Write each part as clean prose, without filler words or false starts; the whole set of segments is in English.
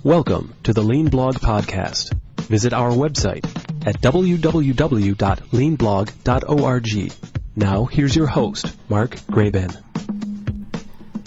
Welcome to the Lean Blog Podcast. Visit our website at www.leanblog.org. Now, here's your host, Mark Graban.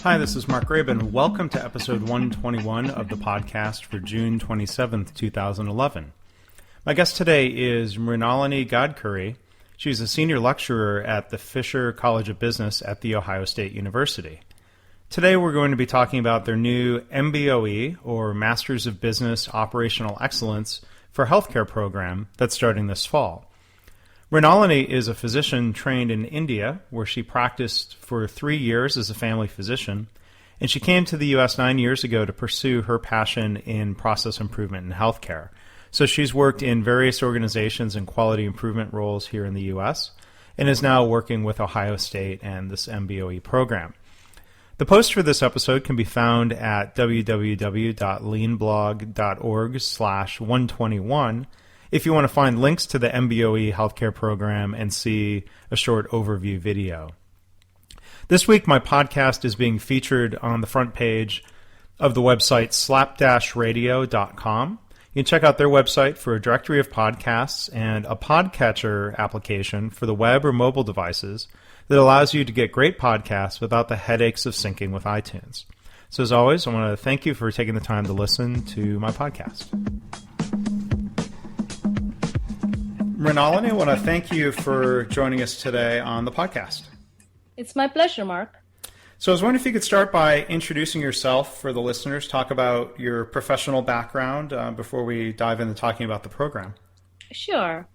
Hi, this is Mark Graban. Welcome to episode 121 of the podcast for June 27th, 2011. My guest today is Mrinalini Gadkari. She's a senior lecturer at the Fisher College of Business at The Ohio State University. Today we're going to be talking about their new MBOE, or Masters of Business Operational Excellence for Healthcare program that's starting this fall. Mrinalini is a physician trained in India, where she practiced for 3 years as a family physician, and she came to the U.S. 9 years ago to pursue her passion in process improvement in healthcare. So she's worked in various organizations and quality improvement roles here in the U.S. and is now working with Ohio State and this MBOE program. The post for this episode can be found at www.leanblog.org/121 if you want to find links to the MBOE healthcare program and see a short overview video. This week, my podcast is being featured on the front page of the website slap-radio.com. You can check out their website for a directory of podcasts and a podcatcher application for the web or mobile devices that allows you to get great podcasts without the headaches of syncing with iTunes. So as always, I want to thank you for taking the time to listen to my podcast. Mrinalini, I want to thank you for joining us today on the podcast. It's my pleasure, Mark. So I was wondering if you could start by introducing yourself for the listeners, talk about your professional background before we dive into talking about the program. Sure.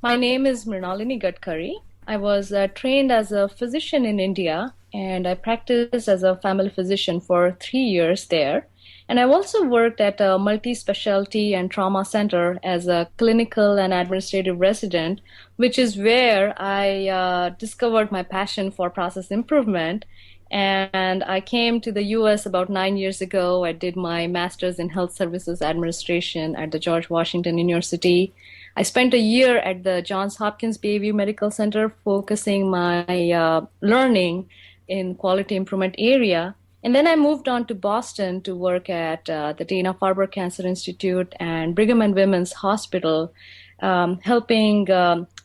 My name is Mrinalini Gadkari. I was trained as a physician in India, and I practiced as a family physician for 3 years there. And I've also worked at a multi-specialty and trauma center as a clinical and administrative resident, which is where I discovered my passion for process improvement. And I came to the U.S. about 9 years ago. I did my master's in health services administration at the George Washington University. I spent a year at the Johns Hopkins Bayview Medical Center focusing my learning in quality improvement area. And then I moved on to Boston to work at the Farber Cancer Institute and Brigham and Women's Hospital, helping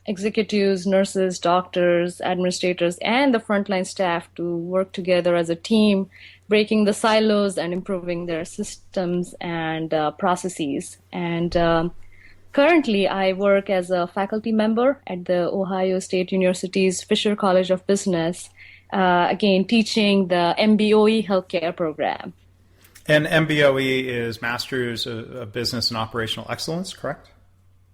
executives, nurses, doctors, administrators, and the frontline staff to work together as a team, breaking the silos and improving their systems and processes. And currently, I work as a faculty member at the Ohio State University's Fisher College of Business, again, teaching the MBOE healthcare program. And MBOE is Masters of Business and Operational Excellence, correct?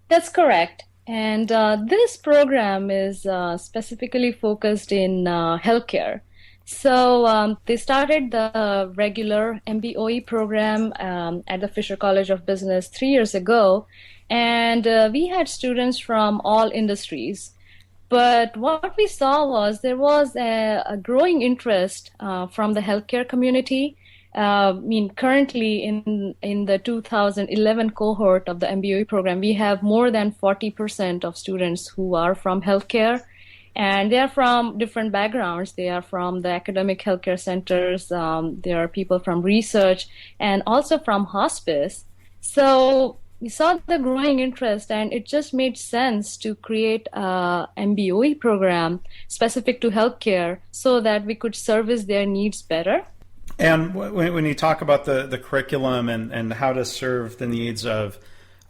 That's correct. And this program is specifically focused in healthcare. So they started the regular MBOE program at the Fisher College of Business 3 years ago, and we had students from all industries. But what we saw was there was a growing interest from the healthcare community. Currently in the 2011 cohort of the MBOE program, we have more than 40% of students who are from healthcare, and they are from different backgrounds. They are from the academic healthcare centers. There are people from research and also from hospice. So we saw the growing interest, and it just made sense to create a MBOE program specific to healthcare so that we could service their needs better. And when you talk about the curriculum and how to serve the needs of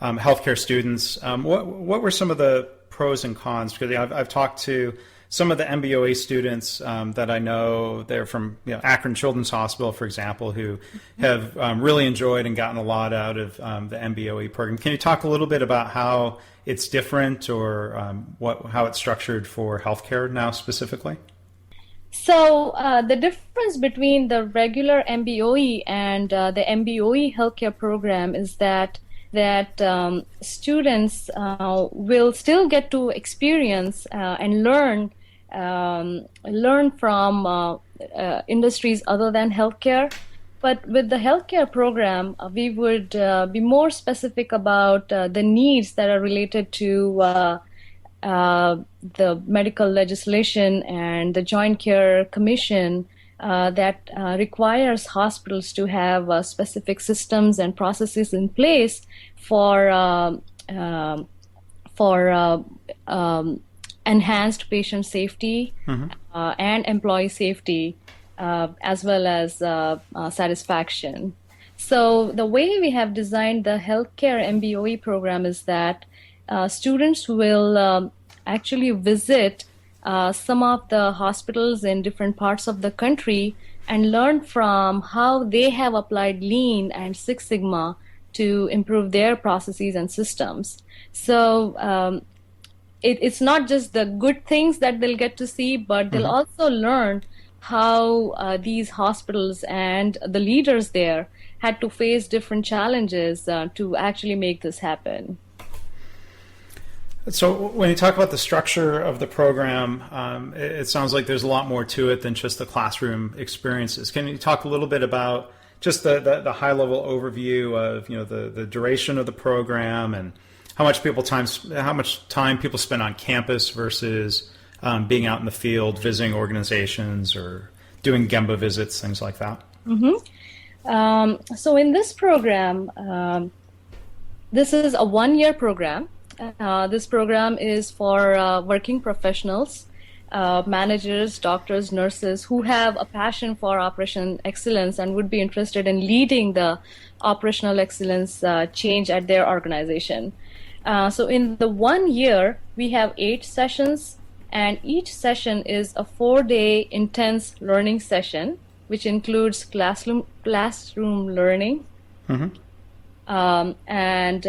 healthcare students, what were some of the pros and cons? Because I've talked to some of the MBOE students that I know. They're from Akron Children's Hospital, for example, who have really enjoyed and gotten a lot out of the MBOE program. Can you talk a little bit about how it's different or how it's structured for healthcare now specifically? So the difference between the regular MBOE and the MBOE healthcare program is that students will still get to experience and learn from industries other than healthcare. But with the healthcare program, we would be more specific about the needs that are related to the medical legislation and the Joint Care Commission that requires hospitals to have specific systems and processes in place for enhanced patient safety and employee safety, as well as satisfaction. So the way we have designed the healthcare MBOE program is that students will actually visit some of the hospitals in different parts of the country and learn from how they have applied Lean and Six Sigma to improve their processes and systems. So it's not just the good things that they'll get to see, but they'll also learn how these hospitals and the leaders there had to face different challenges to actually make this happen. So when you talk about the structure of the program, it sounds like there's a lot more to it than just the classroom experiences. Can you talk a little bit about just the high-level overview of the duration of the program and how much time people spend on campus versus being out in the field, visiting organizations or doing Gemba visits, things like that? So in this program, this is a one-year program. This program is for working professionals, managers, doctors, nurses who have a passion for operational excellence and would be interested in leading the operational excellence change at their organization. So in the 1 year, we have 8 sessions, and each session is a 4-day intense learning session, which includes classroom learning, and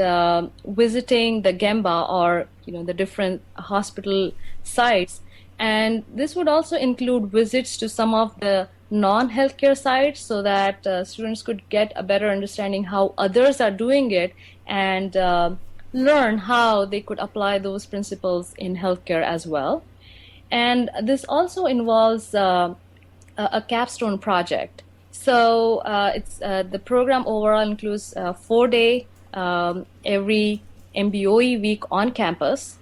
visiting the Gemba or the different hospital sites. And this would also include visits to some of the non-healthcare sites so that students could get a better understanding how others are doing it and learn how they could apply those principles in healthcare as well. And this also involves a capstone project. So it's the program overall includes 4-day every MBOE week on campus.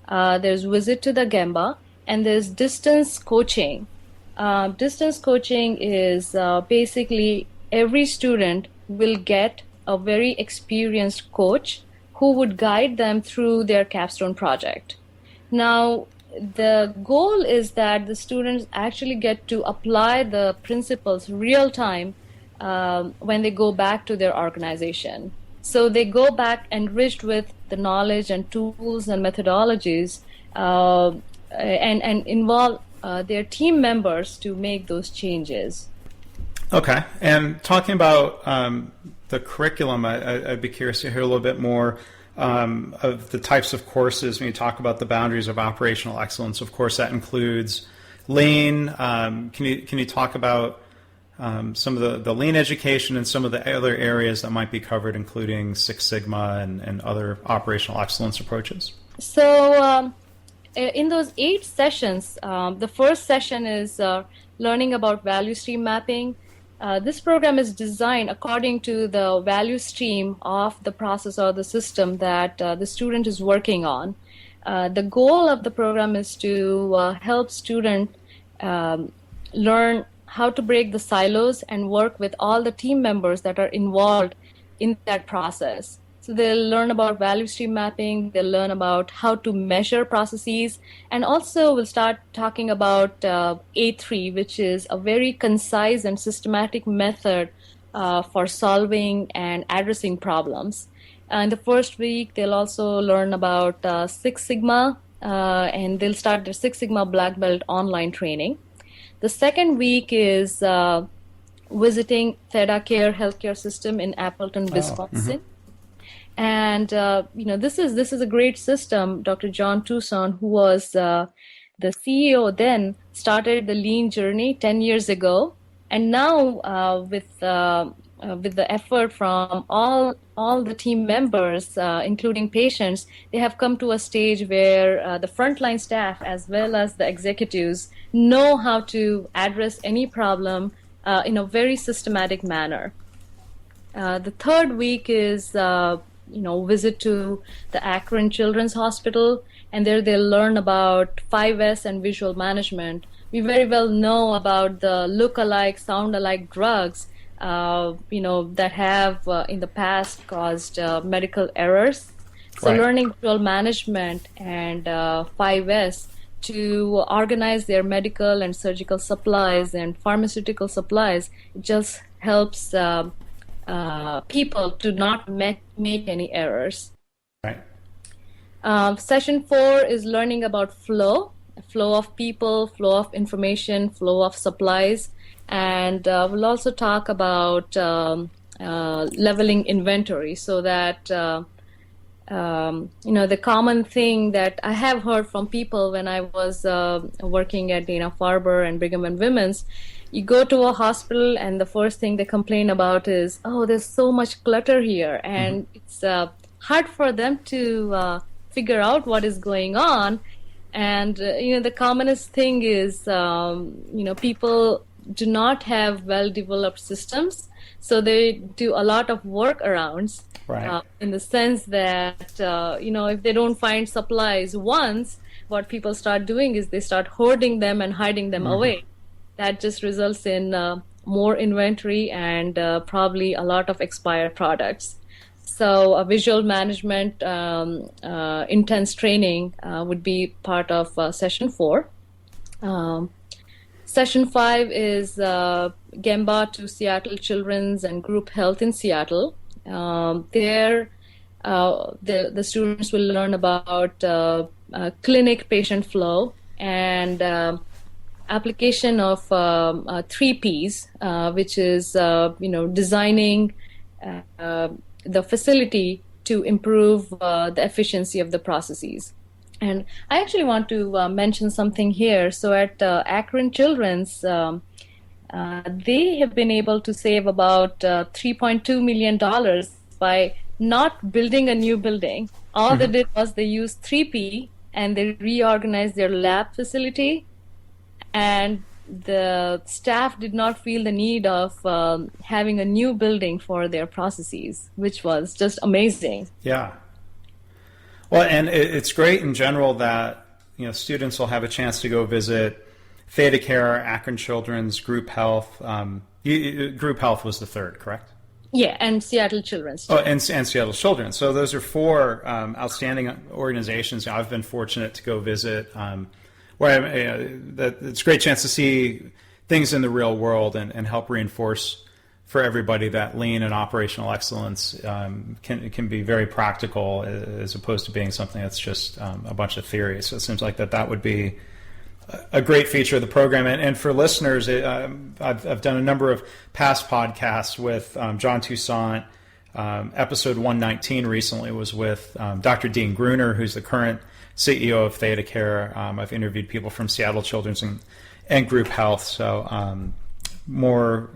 There's visit to the Gemba, and there's distance coaching. Distance coaching is basically every student will get a very experienced coach who would guide them through their capstone project. Now, the goal is that the students actually get to apply the principles real time when they go back to their organization. So they go back enriched with the knowledge and tools and methodologies and involve their team members to make those changes. Okay. And talking about the curriculum, I'd be curious to hear a little bit more of the types of courses when you talk about the boundaries of operational excellence. Of course, that includes Lean. Can you talk about some of the Lean education and some of the other areas that might be covered, including Six Sigma and other operational excellence approaches? So in those 8 sessions, the first session is learning about value stream mapping. This program is designed according to the value stream of the process or the system that the student is working on. The goal of the program is to help students learn how to break the silos and work with all the team members that are involved in that process. So they'll learn about value stream mapping, they'll learn about how to measure processes, and also we'll start talking about A3, which is a very concise and systematic method for solving and addressing problems. In the first week, they'll also learn about Six Sigma, and they'll start their Six Sigma Black Belt online training. The second week is visiting ThedaCare healthcare system in Appleton, Wisconsin. And this is a great system. Dr. John Tucson, who was the CEO then, started the Lean journey 10 years ago, and now with the effort from all the team members, including patients, they have come to a stage where the frontline staff as well as the executives know how to address any problem in a very systematic manner. The third week is visit to the Akron Children's Hospital, and there they'll learn about 5S and visual management, we very well know about the look-alike, sound-alike drugs, that have in the past caused medical errors. So Right. learning visual management and 5S to organize their medical and surgical supplies and pharmaceutical supplies just helps people to not make any errors. Right. Session 4 is learning about flow of people, flow of information, flow of supplies, and we'll also talk about leveling inventory, so that the common thing that I have heard from people when I was working at Farber and Brigham and Women's, you go to a hospital and the first thing they complain about is, oh, there's so much clutter here, and it's hard for them to figure out what is going on. And the commonest thing is people do not have well-developed systems, so they do a lot of workarounds. Right. In the sense that, if they don't find supplies once, what people start doing is they start hoarding them and hiding them away. That just results in more inventory and probably a lot of expired products. So a visual management intense training would be part of session 4. Session 5 is Gemba to Seattle Children's and Group Health in Seattle. There, the students will learn about clinic patient flow and application of 3 Ps, which is designing the facility to improve the efficiency of the processes. And I actually want to mention something here. So at Akron Children's, they have been able to save about $3.2 million by not building a new building. All they did was they used 3P and they reorganized their lab facility, and the staff did not feel the need of having a new building for their processes, which was just amazing. Yeah. Well, and it's great in general that students will have a chance to go visit Theta Care, Akron Children's, Group Health. Group Health was the third, correct? Yeah, and Seattle Children's. Oh, and Seattle Children's. So those are 4 outstanding organizations. I've been fortunate to go visit. It's a great chance to see things in the real world and help reinforce for everybody that lean and operational excellence can be very practical, as opposed to being something that's just a bunch of theory. So it seems like that would be a great feature of the program. And for listeners, I've done a number of past podcasts with John Toussaint. Episode 119 recently was with Dr. Dean Gruner, who's the current CEO of Theta Care. I've interviewed people from Seattle Children's and Group Health. So more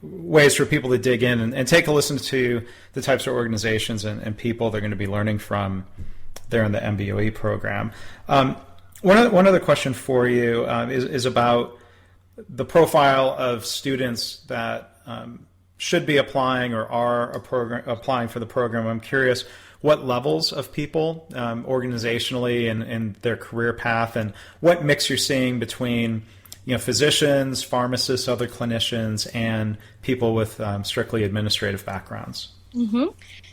ways for people to dig in and take a listen to the types of organizations and people they're going to be learning from there in the MBOE program. One other question for you is about the profile of students that should be applying or are applying for the program. I'm curious what levels of people organizationally and their career path, and what mix you're seeing between physicians, pharmacists, other clinicians, and people with strictly administrative backgrounds. Mm-hmm.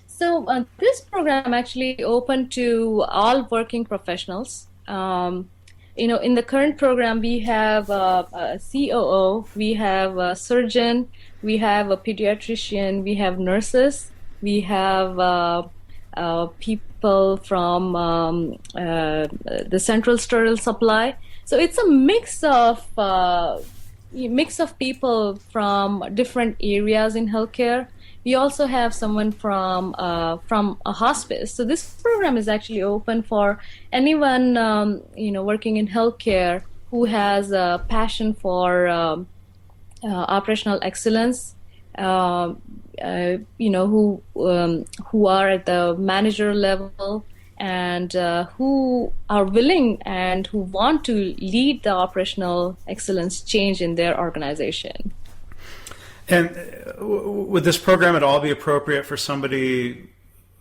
So this program actually open to all working professionals. In the current program, we have a COO, we have a surgeon, we have a pediatrician, we have nurses, we have people from the central sterile supply. So it's a mix of people from different areas in healthcare. We also have someone from a hospice. So this program is actually open for anyone working in healthcare who has a passion for operational excellence. Who are at the manager level and who are willing and who want to lead the operational excellence change in their organization. And would this program at all be appropriate for somebody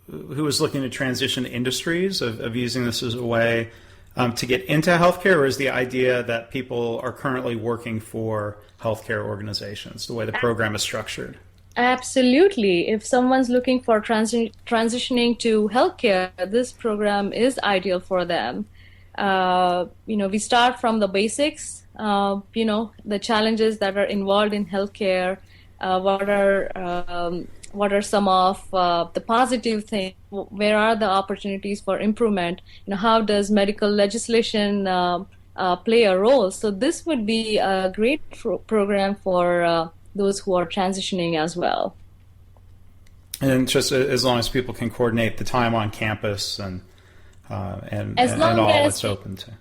who is looking to transition industries, of using this as a way to get into healthcare, or is the idea that people are currently working for healthcare organizations, the way the program is structured? Absolutely. If someone's looking for transitioning to healthcare, this program is ideal for them. We start from the basics, the challenges that are involved in healthcare, what are some of the positive things, where are the opportunities for improvement, how does medical legislation play a role. So this would be a great program for those who are transitioning as well. And just as long as people can coordinate the time on campus and all it's open to.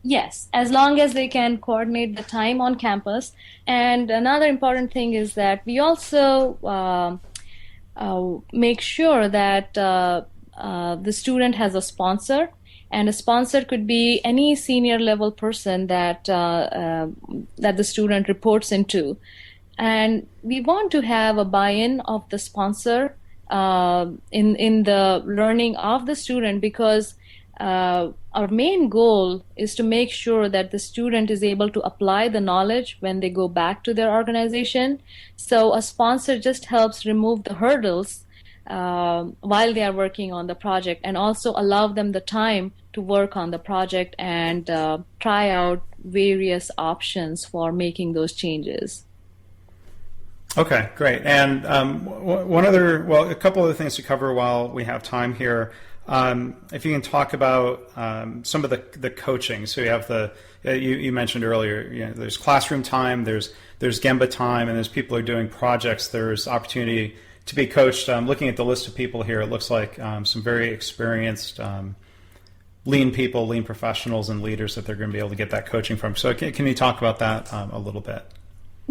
Yes, as long as they can coordinate the time on campus. And another important thing is that we also make sure that the student has a sponsor, and a sponsor could be any senior level person that the student reports into. And we want to have a buy-in of the sponsor in the learning of the student, because our main goal is to make sure that the student is able to apply the knowledge when they go back to their organization. So a sponsor just helps remove the hurdles while they are working on the project, and also allow them the time to work on the project and try out various options for making those changes. Okay, great. And a couple other things to cover while we have time here. If you can talk about some of the coaching. So you have you mentioned earlier, there's classroom time, there's Gemba time, and there's people who are doing projects. There's opportunity to be coached. Looking at the list of people here, it looks like some very experienced lean people, lean professionals, and leaders that they're going to be able to get that coaching from. So can you talk about that a little bit?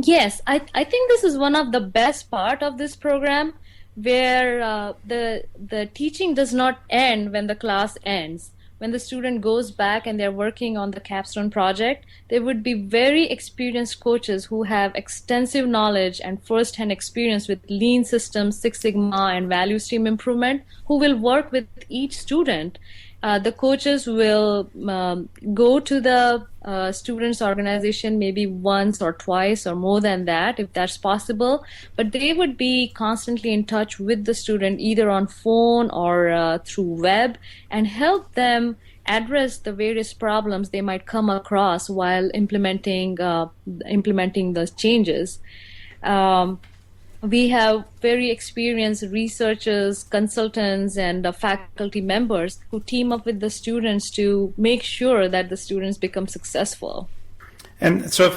Yes, I think this is one of the best part of this program, where the teaching does not end when the class ends. When the student goes back and they're working on the capstone project, there would be very experienced coaches who have extensive knowledge and first-hand experience with lean systems, Six Sigma, and value stream improvement, who will work with each student. The coaches will go to the students' organization maybe once or twice or more than that, if that's possible. But they would be constantly in touch with the student, either on phone or through web, and help them address the various problems they might come across while implementing the changes. We have very experienced researchers, consultants, and faculty members who team up with the students to make sure that the students become successful. And so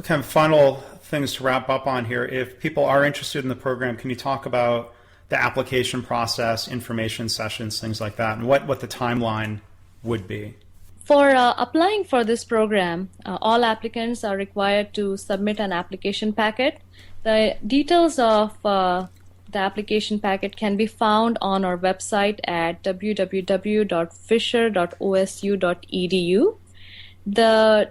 kind of final things to wrap up on here. If people are interested in the program, can you talk about the application process, information sessions, things like that, and what the timeline would be? For applying for this program, all applicants are required to submit an application packet. The details of the application packet can be found on our website at www.fisher.osu.edu. The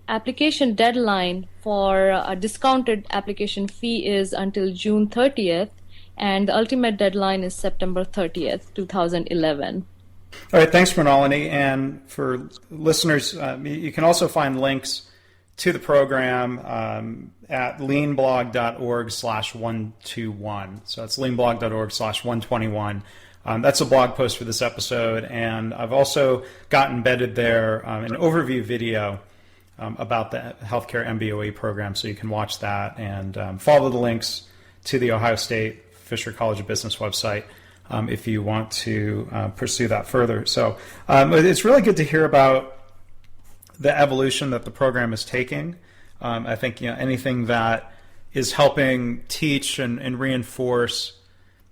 application deadline for a discounted application fee is until June 30th, and the ultimate deadline is September 30th, 2011. All right, thanks, Mrinalini. And for listeners, you can also find links to the program at leanblog.org/121. So it's leanblog.org/121. That's a blog post for this episode. And I've also got embedded there an overview video about the healthcare MBOE program. So you can watch that and follow the links to the Ohio State Fisher College of Business website if you want to pursue that further. So it's really good to hear about the evolution that the program is taking. I think anything that is helping teach and reinforce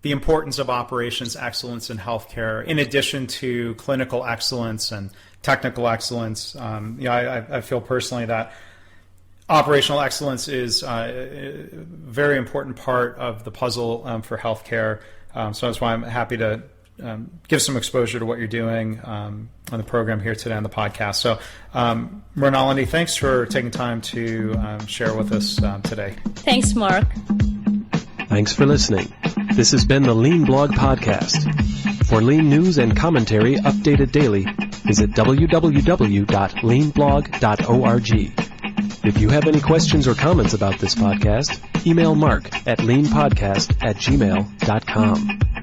the importance of operations excellence in healthcare, in addition to clinical excellence and technical excellence. I feel personally that operational excellence is a very important part of the puzzle for healthcare. So that's why I'm happy to give some exposure to what you're doing on the program here today on the podcast. So, Mrinalini, thanks for taking time to share with us today. Thanks, Mark. Thanks for listening. This has been the Lean Blog Podcast. For lean news and commentary updated daily, visit www.leanblog.org. If you have any questions or comments about this podcast, email Mark at leanpodcast@gmail.com.